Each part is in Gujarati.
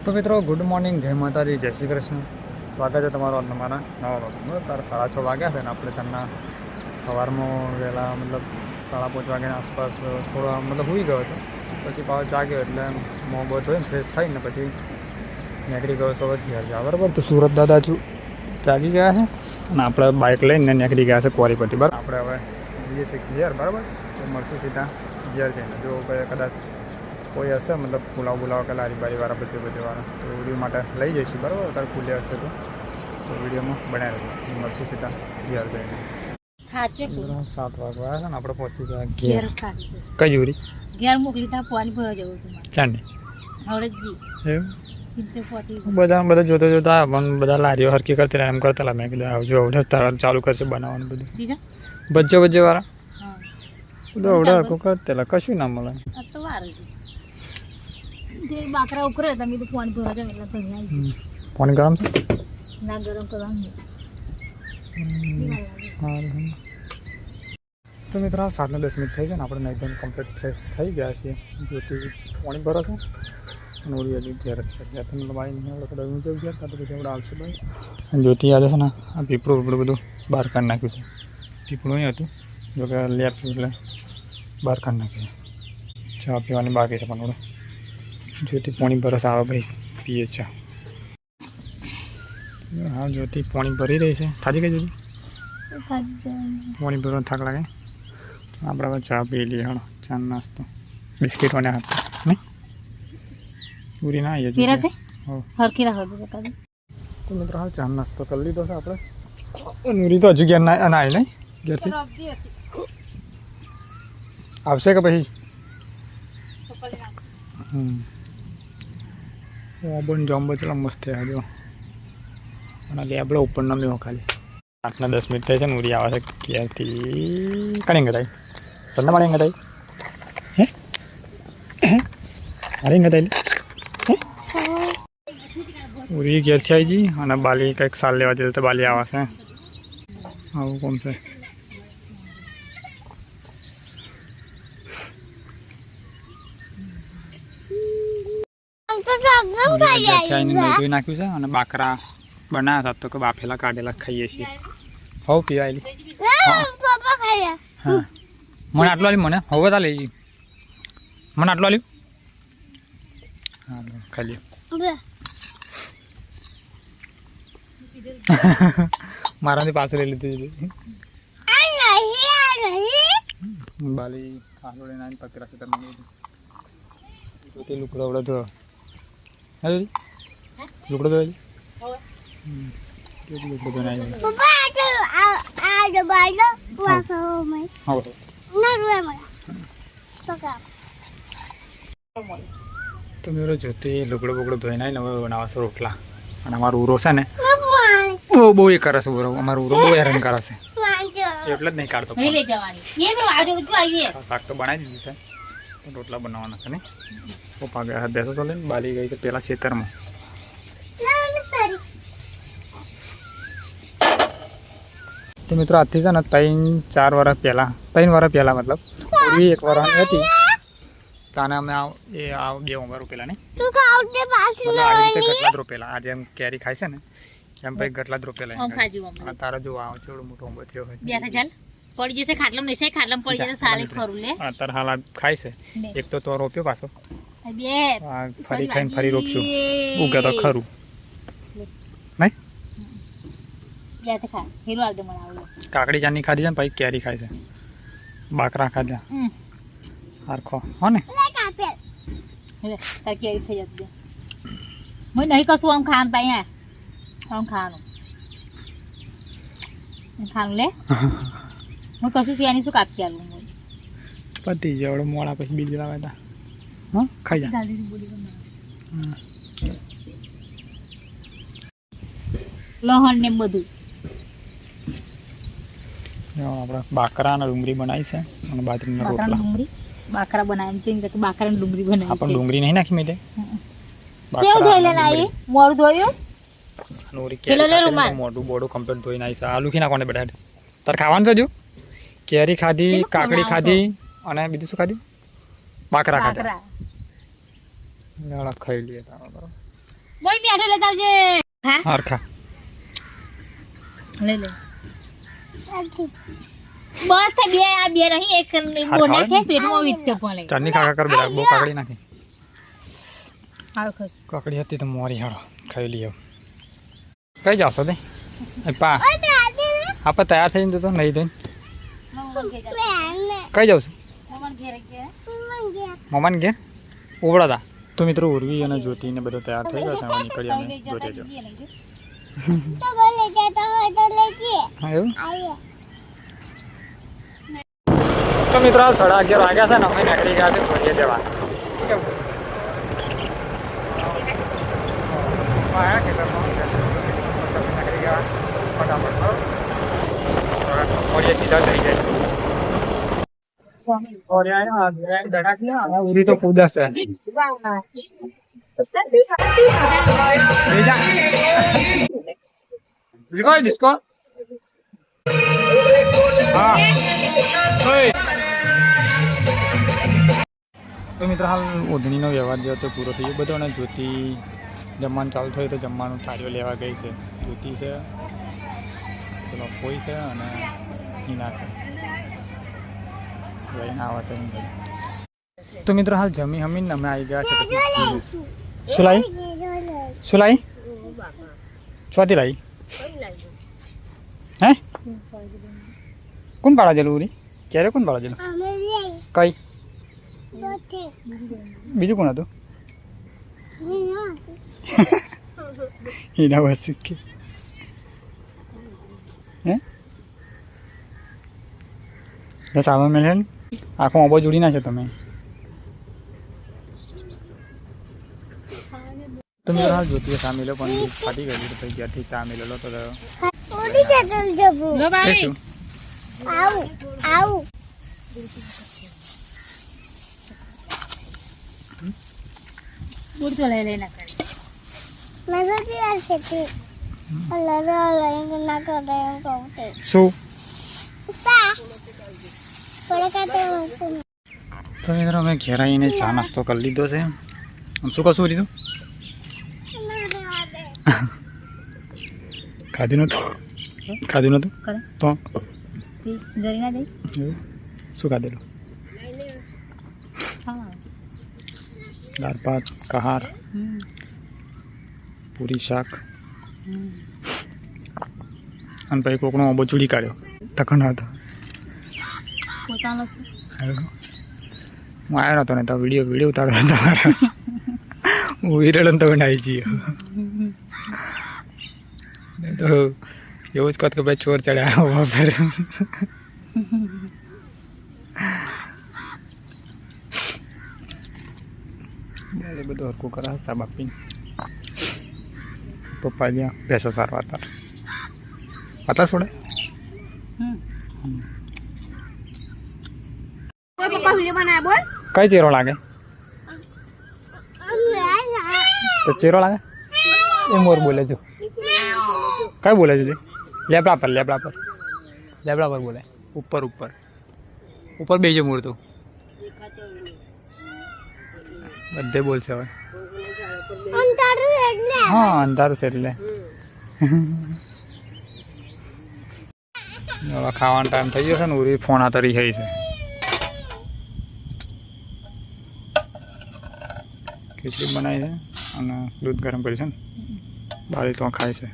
તો મિત્રો ગુડ મોર્નિંગ, જય માતાજી, જય શ્રી કૃષ્ણ. સ્વાગત છે તમારો તમારા નવા વ્લોગમાં. તારે 6:30 વાગ્યા છે ને આપણે સાંજના સવારમાં વહેલા મતલબ 5:30 વાગ્યાની આસપાસ થોડો મતલબ સૂઈ ગયો હતો. પછી પાછો જાગ્યો એટલે મોં બહુ ધોઈને ફ્રેશ થઈને પછી નીકળી ગયો સુરત ઘેર જવા. બરાબર, તો સુરત દાદા જાગી ગયા છે અને આપણે બાઇક લઈને નીકળી ગયા છે ક્વોરી પરથી. બરાબર, આપણે હવે જઈએ છીએ ઘેર. બરાબર, તો મળશું સીધા ઘેર જઈને. જો કદાચ કોઈ હશે મતલબ પુલાવ કે લારી બારીવાળા બચેવાળા તો વિડીયો માટે લઈ જઈશું. બરાબર, અત્યારે ખુલ્લે હશે તો વિડીયોમાં બનાવી રહેજો. મળશું સીધા ઘેર જઈને. 7 વાગવા છે ને આપણે પહોંચી ગયા ઘેર. કઈ જોડી ઘેર મોકલી તા પાણી ભરવા જવું હતું ચાંદી હવડજી એમ બધા જોતા પણ બધા લારીઓ હરકી કરતી એમ કરતા. મેં કીધું આવજો આવડે ચાલુ કરશે બનાવવાનું બધું બચ્ચેવાળા બધું આવડે હરકું કરતા કશું ના મળે. તો વાર બાકરા ઉકરે તમે તો પાણી ભરવા જાવ એટલે પાણી ગરમ છે ના ગરમ કરવાનું. તો મિત્રો 7:10 થઈ જાય ને આપણે એકદમ કમ્પ્લીટ ફ્રેશ થઈ ગયા છીએ. જ્યોતિ પાણી ભરો છે અને ઓળી હજી ઘેર જ છે. જ્યાં તમે બાઈ નહીં આપણે કદાચ ઊંચો ગયા ત્યાં તો પછી આપણે આવશે ભાઈ. અને જ્યોતિ આજે છે ને આ પીપળું બધું બહાર કાઢી નાખ્યું છે. પીપળું અહીં હતું જોકે લેપ એટલે બહાર કાઢી નાખ્યું. ચા પીવાની બાકી છે પણ ઓળો જ્યોતિ પાણી ભરસ આવે ભાઈ પીએ ચા. હા, જ્યોતિ પાણી ભરી રહી છે. થાજી ગઈ જ્યોતિ પાણી ભરવાનો થાક લાગે. આપણે હવે ચા પી લઈએ. હળો ચા નાસ્તો બિસ્કીટ અને હાથ નહીં પૂરી ના આવીએ તો મિત્રો હાલ ચા નાસ્તો કરી લીધો છે આપણે. નૂરી તો હજુ ઘેર ના આવી નહીં ઘેરથી આવશે કે પછી ઓબન જોમ્બો ચલો મસ્ત છે જો. અને લેબડો ઉપર નમ્યો ખાલી. 8-10 થઈ છે ને ઉરી આવે છે ક્યાંથી કણી ગતાઈ સન્ના માણી ગતાઈ હે મારી ગતાઈ ઉરી ઘેરથી આવી જી અને બાલી કંઈક સાલ લેવા દીધું તો બાલી આવે છે. આવું કોમ છે. ધોઈ નાખ્યું છે અને બાકરા બનાવ્યા હતા તો કે બાફેલા કાઢેલા ખાઈએ છીએ. હવ પીવાયેલી હા મને આટલો લી મને હવે તા લઈ મને આટલો લ્યું હા ખાઈ લ્યો. મારાથી પાછળ લઈ લીધું બાલી કાંડો લઈને આવીને પકડા છે તમે લુકડો આવડો ધો હા લુકડો ધો તો મેરો જોતી લુગડો બગડો ધોઈને આવીને હવે બનાવશે રોટલા. અને અમારું ઉરો છે ને બહુ એ કરે છે. અમારું ઉરો બહુ હેરાન કરે છે એટલે જ નહીં કાઢતો. શાક તો બનાવી દીધું છે, રોટલા બનાવવાના છે ને. પપ્પા ગયા બેસો ચાલે ને બાલી ગઈ છે પેલા ખેતરમાં. તો મિત્રો આજથી છે ને 3-4 વર્ષ પહેલાં મતલબ પૂર્વી 1 વર્ષની હતી તાને અમે એ 2 ઉંમર રોપેલા ને આવી રીતે ગટલા જ રોપેલા. આજે એમ કેરી ખાય છે ને એમ પછી ગટલા જ રોપેલા. તારા જો આવ ચેવડો મોટો ઉંમર થયો હોય પડી જશે ખાટલામ નહીં છે ખાટલામ પડી જશે સાલે ખરું લે. અત્યારે હાલ ખાય છે. એક તો રોપ્યો પાછો ફરી ખાઈને ફરી રોપશું ઉગે તો ખરું નહીં. કાકડી ચાની ખાધી છે ને પછી કેરી ખાય છે. બાકરા ખાધા હરખો હો ને કેરી થઈ જતી મને નહીં કશું આમ ખાવાનું પાઈ આમ ખાવાનું લે હું કશું સિયાની શું કાપી આલું પતી જવડે મોડા પછી બીજું લાવે તા હા ખાઈ જા. લહણ ને બધું આપણે બાકરા અને ડુંગળી બનાવી છે અને બાજરીના રોટલા. બાકરા બનાવી છે બાકરા ને ડુંગળી બનાવી. આપણે ડુંગળી નહીં નાખી મેં મોડું ધોયું મોટું બોડું કમ્પ્લીટ ધોઈ નાખી છે. આલુ ખી નાખવાને બેઠા તારે ખાવાનું છે હજુ. કેરી ખાધી, કાકડી ખાધી અને બીજું શું ખાધું? બાકરા ખાધા. ખાઈ લઈએ તારો. કોઈ મીઠો લેતા આવજે હા હરખા લે લે બસ તે બે આ બે નહીં એક બોના છે પેટમાં વીચશે પણ ચારની કાકા કર બેટા બહુ કાકડી નાખી હાલ ખસ કાકડી હતી તો મોરી હાડો ખાઈ લઈએ કઈ જાવ છો તે પા આપણે તૈયાર થઈને જતો નહીં થઈને કઈ જાઉં છું મમ્માને ઘેર ઉભડા હતા તો મિત્રો ઉર્વી અને જ્યોતિ ને બધો તૈયાર થઈ ગયો છે અમે નીકળી અમે જોતે જો હા એવું તો મિત્રો 11:30 વાગ્યા છે ને અમે નીકળી ગયા છે ધોરીએ જવા નીકળી ગયા ફટાફટ ધોરીએ સીધા થઈ જાય ઉરી તો કૂદા છે ડિસ્કો હા તો મિત્રો હાલ ઓઢણીનો વ્યવહાર જે હતો પૂરો થઈ ગયો બધો અને જ્યોતિ જમવાનું ચાલુ થયું તો જમવાનું થાળીઓ લેવા ગઈ છે જ્યોતિ છે પેલો કોઈ છે અને હિના છે લઈને આવે છે તો મિત્રો હાલ જમી હમીને અમે આવી ગયા છે પછી શું લાવી ચોથી લાવી હે કોણ પાડા જેલું ઉરી ક્યારે કોણ પાડા જેલું કઈ બીજું કોણ હતું હિના બસ હે સામાન મેળે ને આખો મોબો જોડી નાખો તમે તો મિત્રો હાલ જ્યોતિએ ચા મેળ્યો પણ દૂધ ફાટી ગયેલું તો પછી ઘેરથી ચા મેળેલો તો શું શું તો મિત્રો અમે ઘેર આવીને ચા નાસ્તો કરી લીધો છે શું કશું લીધું ખાધું નહોતું તો શું ખાધેલું દાળ ભાત કહાર પૂરી શાક અને પછી કોકનો ઓબો ચૂડી કાઢ્યો તખણ હતો હું આવ્યો નતો ને તો વિડીયો ઉતાર્યો તમારા હું વિરલ તો બનાવી છીએ તો એવું જ કહો કે ભાઈ ચોર ચડ્યા ફેર બધું હરકું કરે સાબ આપીને પપ્પા જ્યાં ભેંસો સારવા આટલા છોડે કઈ ચેરો લાગે તો ચેરો લાગે એ મોર બોલે છે કઈ બોલે છે લેબડા પર બોલે ઉપર બેજો મોર તો બધે બોલશે હવે હા અંધારું છે એટલે હવે ખાવાનો ટાઈમ થઈ ગયો છે ને ઉરી ફોન આતરી થઈ છે ખીચડી બનાવી છે અને દૂધ ગરમ કરી છે ને બાળી તો ખાય છે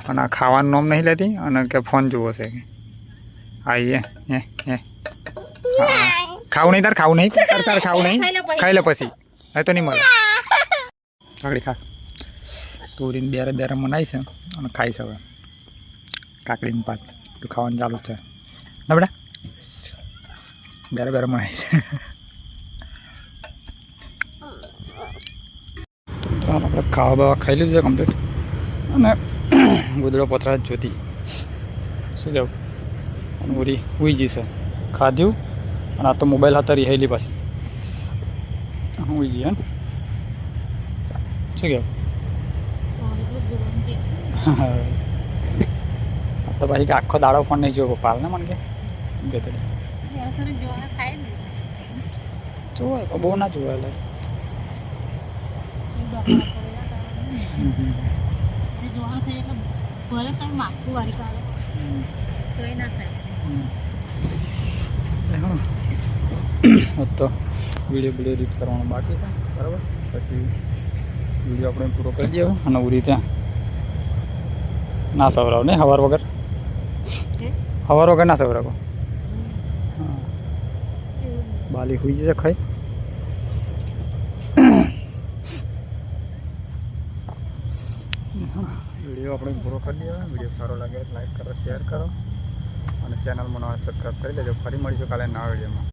અને આ ખાવાનું નામ નહીં લેતી અને કે ફોન જુઓ છે કે આવીએ ખાવું નહીં તાર ખાવું નહીં ખાઈ લે પછી હવે તો નહીં મળે કાકડી ખા તુરીને બેરે મનાવી છે અને ખાઈ છે હવે કાકડીનું પાત તો ખાવાનું ચાલુ છે ના બેટા બેરે મનાવી છે તો આપણે ખાવા બાવા ખાઈ લીધું છે કમ્પ્લીટ અને ગોદડો પથરા જોતી શું કહેવું અને ઉરી ઉઈ જશે ખાધ્યું અને આ તો મોબાઈલ હતા રિહાયેલી પાછી ઉઈ જઈએ ને શું કહેવું તો પછી આખો દાડો ફોન નહીં જોયો પાલ ને મને કે જોવાય બહુ ના જોવાય તે જોવાનું થાય એટલે ભલે તમે માથું વાળી કાઢો તો એ ના સાહેબ તો વિડીયો એડિટ કરવાનો બાકી છે બરાબર પછી વિડીયો આપણે પૂરો કરી દઈએ અને ઉરી ત્યાં ના સવરાવ નહીં સવાર વગર ના સવરાવો બાલી હોઈ જશે ખાઈ વિડીયો આપણે પૂરો કરી દઈએ વિડીયો સારો લાગે લાઈક કરો શેર કરો અને ચેનલમાં નવા સબસ્ક્રાઈબ કરી લેજો ફરી મળીશું કાલે નવા વિડીયોમાં